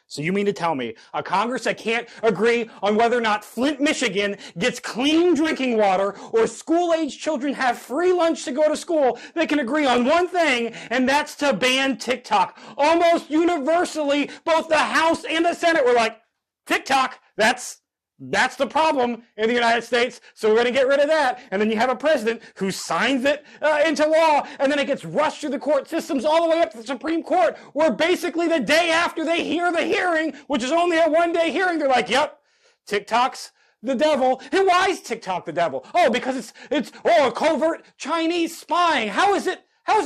So you mean to tell me a Congress that can't agree on whether or not Flint, Michigan gets clean drinking water or school-age children have free lunch to go to school, they can agree on one thing, and that's to ban TikTok. Almost universally, both the House and the Senate were like, TikTok, that's the problem in the United States, so we're going to get rid of that. And then you have a president who signs it into law, and then it gets rushed through the court systems all the way up to the Supreme Court, where basically the day after they hear the hearing, which is only a one-day hearing, they're like, yep, TikTok's the devil. And why is TikTok the devil? Oh, because it's covert Chinese spying. How is it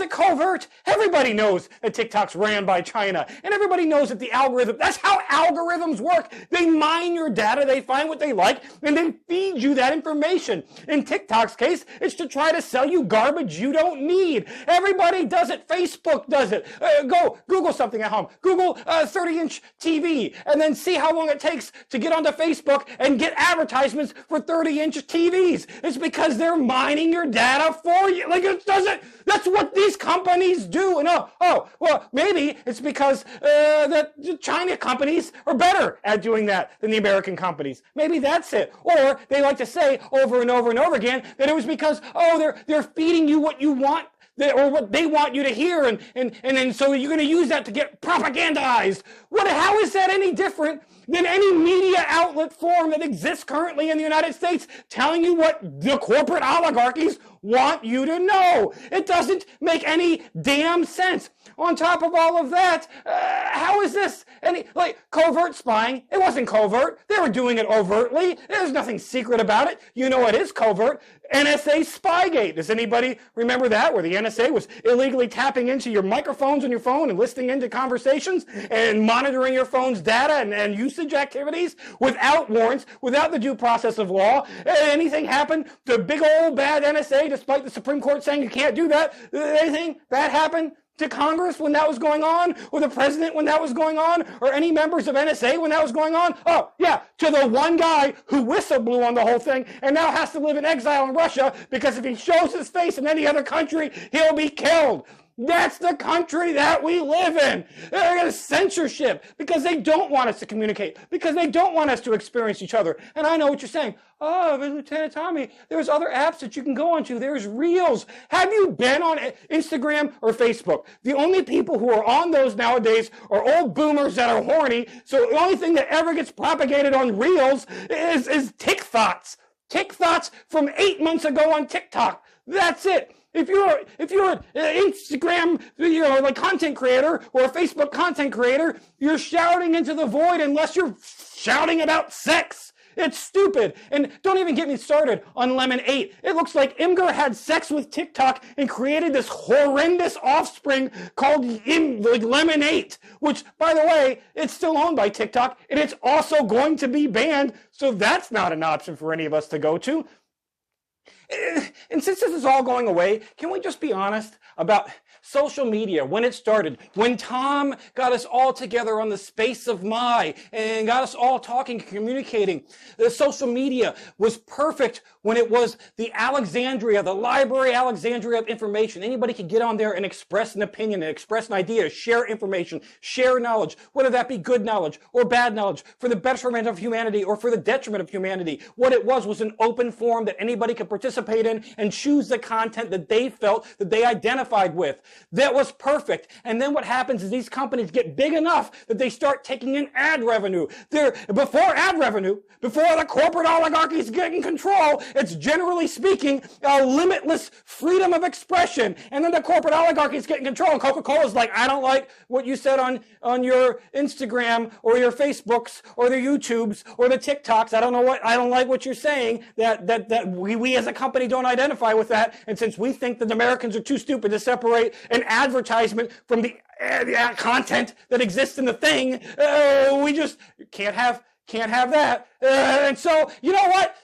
covert? Everybody knows that TikTok's ran by China. And everybody knows that the algorithm, that's how algorithms work. They mine your data, they find what they like, and they feed you that information. In TikTok's case, it's to try to sell you garbage you don't need. Everybody does it. Facebook does it. Go Google something at home. Google 30-inch TV, and then see how long it takes to get onto Facebook and get advertisements for 30-inch TVs. It's because they're mining your data for you. Like, it doesn't, that's what these companies do. And well, maybe it's because that China companies are better at doing that than the American companies. Maybe that's it. Or they like to say over and over and over again that it was because, they're feeding you what you want, or what they want you to hear, and so you're going to use that to get propagandized. How is that any different than any media outlet form that exists currently in the United States telling you what the corporate oligarchies want you to know? It doesn't make any damn sense. On top of all of that, how is this covert spying? It wasn't covert. They were doing it overtly. There's nothing secret about it. You know it is covert. NSA Spygate. Does anybody remember that? Where the NSA was illegally tapping into your microphones on your phone and listening into conversations and monitoring your phone's data and usage activities without warrants, without the due process of law. Anything happened to big old bad NSA, despite the Supreme Court saying you can't do that? Anything bad happened to Congress when that was going on, or the president when that was going on, or any members of NSA when that was going on? Oh, yeah, to the one guy who whistle blew on the whole thing and now has to live in exile in Russia because if he shows his face in any other country, he'll be killed. That's the country that we live in. They're going to censorship because they don't want us to communicate, because they don't want us to experience each other. And I know what you're saying. Oh, but Lieutenant Tommy, there's other apps that you can go onto. There's Reels. Have you been on Instagram or Facebook? The only people who are on those nowadays are old boomers that are horny. So the only thing that ever gets propagated on Reels is Tick Thoughts. Tick Thoughts from 8 months ago on TikTok. That's it. If you're an Instagram, content creator or a Facebook content creator, you're shouting into the void unless you're shouting about sex. It's stupid. And don't even get me started on Lemon 8. It looks like Imgur had sex with TikTok and created this horrendous offspring called Lemon 8, which, by the way, it's still owned by TikTok, and it's also going to be banned, so that's not an option for any of us to go to. And since this is all going away, can we just be honest about social media, when it started, when Tom got us all together on the space of my and got us all talking, communicating? The social media was perfect when it was the Alexandria, the Library Alexandria of information. Anybody could get on there and express an opinion, and express an idea, share information, share knowledge, whether that be good knowledge or bad knowledge, for the betterment of humanity or for the detriment of humanity. What it was an open forum that anybody could participate in and choose the content that they felt, that they identified with. That was perfect. And then what happens is these companies get big enough that they start taking in ad revenue. Before ad revenue, before the corporate oligarchies get in control, it's generally speaking a limitless freedom of expression. And then the corporate oligarchies get in control, and Coca-Cola's like, I don't like what you said on your Instagram or your Facebooks or the YouTubes or the TikToks. I don't like what you're saying, that we as a company don't identify with that. And since we think that Americans are too stupid to separate an advertisement from the content that exists in the thing, we just can't have that. And so, you know what?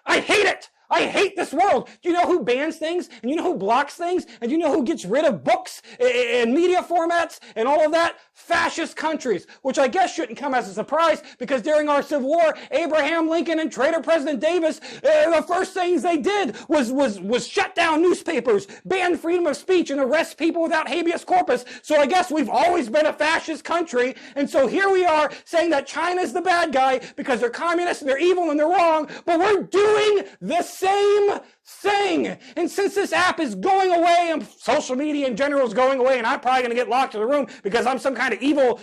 I hate it. I hate this world. Do you know who bans things? And you know who blocks things? And you know who gets rid of books and media formats and all of that? Fascist countries, which I guess shouldn't come as a surprise because during our Civil War, Abraham Lincoln and traitor President Davis, the first things they did was shut down newspapers, ban freedom of speech, and arrest people without habeas corpus. So I guess we've always been a fascist country. And so here we are saying that China's the bad guy because they're communists and they're evil and they're wrong, but we're doing the same thing. And since this app is going away and social media in general is going away, and I'm probably going to get locked in the room because I'm some kind of evil,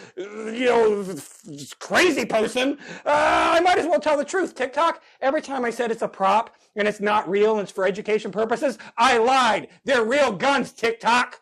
crazy person, I might as well tell the truth. TikTok, every time I said it's a prop and it's not real and it's for education purposes, I lied. They're real guns, TikTok.